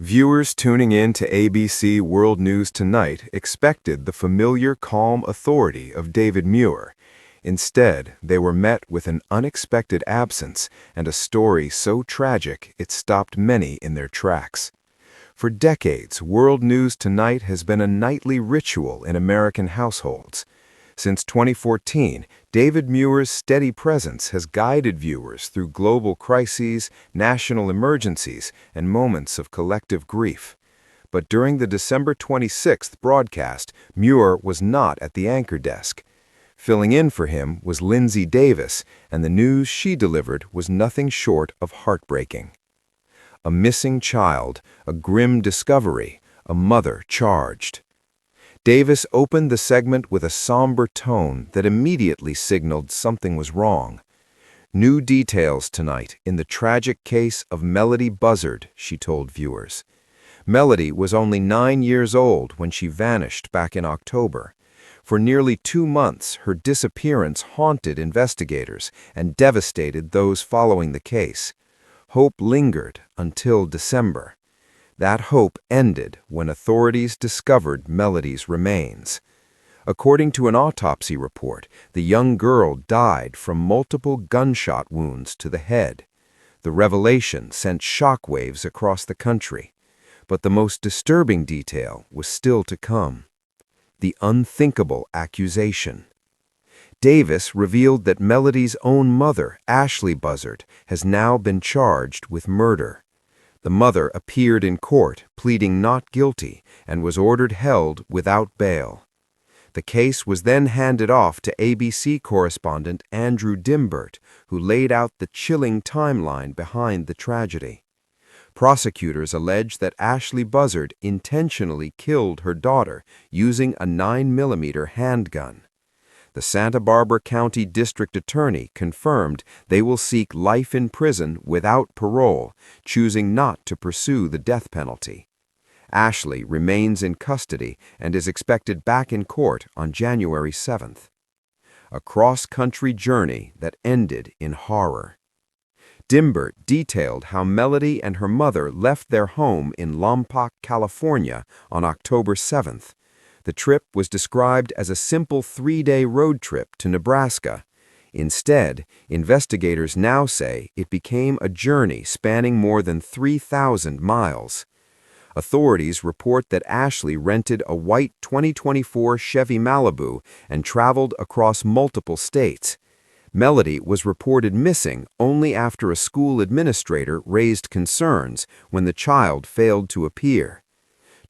Viewers tuning in to ABC World News Tonight expected the familiar calm authority of David Muir. Instead, they were met with an unexpected absence and a story so tragic it stopped many in their tracks. For decades, World News Tonight has been a nightly ritual in American households. Since 2014, David Muir's steady presence has guided viewers through global crises, national emergencies, and moments of collective grief. But during the December 26th broadcast, Muir was not at the anchor desk. Filling in for him was Linsey Davis, and the news she delivered was nothing short of heartbreaking. A missing child, a grim discovery, a mother charged. Davis opened the segment with a somber tone that immediately signaled something was wrong. New details tonight in the tragic case of Melodee Buzzard, she told viewers. Melodee was only 9 years old when she vanished back in October. For nearly 2 months, her disappearance haunted investigators and devastated those following the case. Hope lingered until December. That hope ended when authorities discovered Melodee's remains. According to an autopsy report, the young girl died from multiple gunshot wounds to the head. The revelation sent shockwaves across the country. But the most disturbing detail was still to come. The unthinkable accusation. Davis revealed that Melodee's own mother, Ashley Buzzard, has now been charged with murder. The mother appeared in court, pleading not guilty, and was ordered held without bail. The case was then handed off to ABC correspondent Andrew Dimbert, who laid out the chilling timeline behind the tragedy. Prosecutors allege that Ashley Buzzard intentionally killed her daughter using a 9mm handgun. The Santa Barbara County District Attorney confirmed they will seek life in prison without parole, choosing not to pursue the death penalty. Ashley remains in custody and is expected back in court on January 7th. A cross-country journey that ended in horror. Dimbert detailed how Melodee and her mother left their home in Lompoc, California on October 7th. The trip was described as a simple 3-day road trip to Nebraska. Instead, investigators now say it became a journey spanning more than 3,000 miles. Authorities report that Ashley rented a white 2024 Chevy Malibu and traveled across multiple states. Melodee was reported missing only after a school administrator raised concerns when the child failed to appear.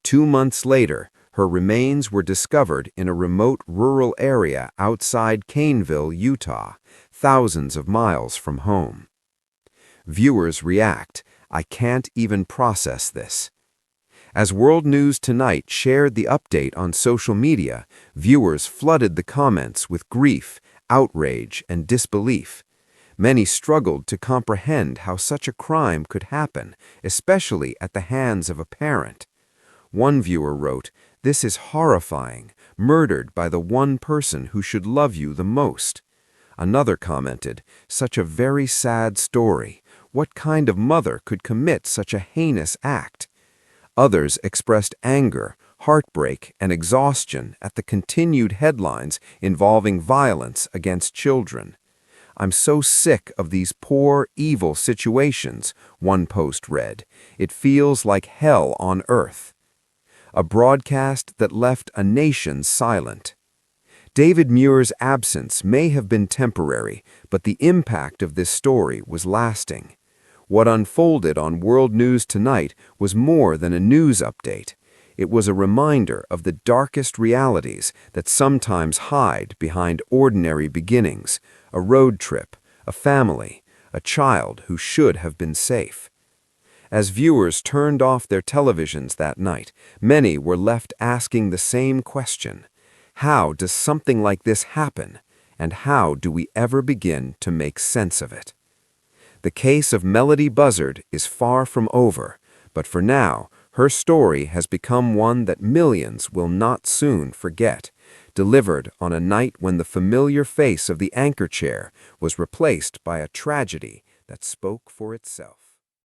2 months later, her remains were discovered in a remote rural area outside Caneville, Utah, thousands of miles from home. Viewers react, "I can't even process this." As World News Tonight shared the update on social media, viewers flooded the comments with grief, outrage, and disbelief. Many struggled to comprehend how such a crime could happen, especially at the hands of a parent. One viewer wrote, "This is horrifying, murdered by the one person who should love you the most." Another commented, "Such a very sad story. What kind of mother could commit such a heinous act?" Others expressed anger, heartbreak, and exhaustion at the continued headlines involving violence against children. "I'm so sick of these poor, evil situations," one post read. "It feels like hell on earth." A broadcast that left a nation silent. David Muir's absence may have been temporary, but the impact of this story was lasting. What unfolded on World News Tonight was more than a news update. It was a reminder of the darkest realities that sometimes hide behind ordinary beginnings, a road trip, a family, a child who should have been safe. As viewers turned off their televisions that night, many were left asking the same question: how does something like this happen, and how do we ever begin to make sense of it? The case of Melodee Buzzard is far from over, but for now, her story has become one that millions will not soon forget, delivered on a night when the familiar face of the anchor chair was replaced by a tragedy that spoke for itself.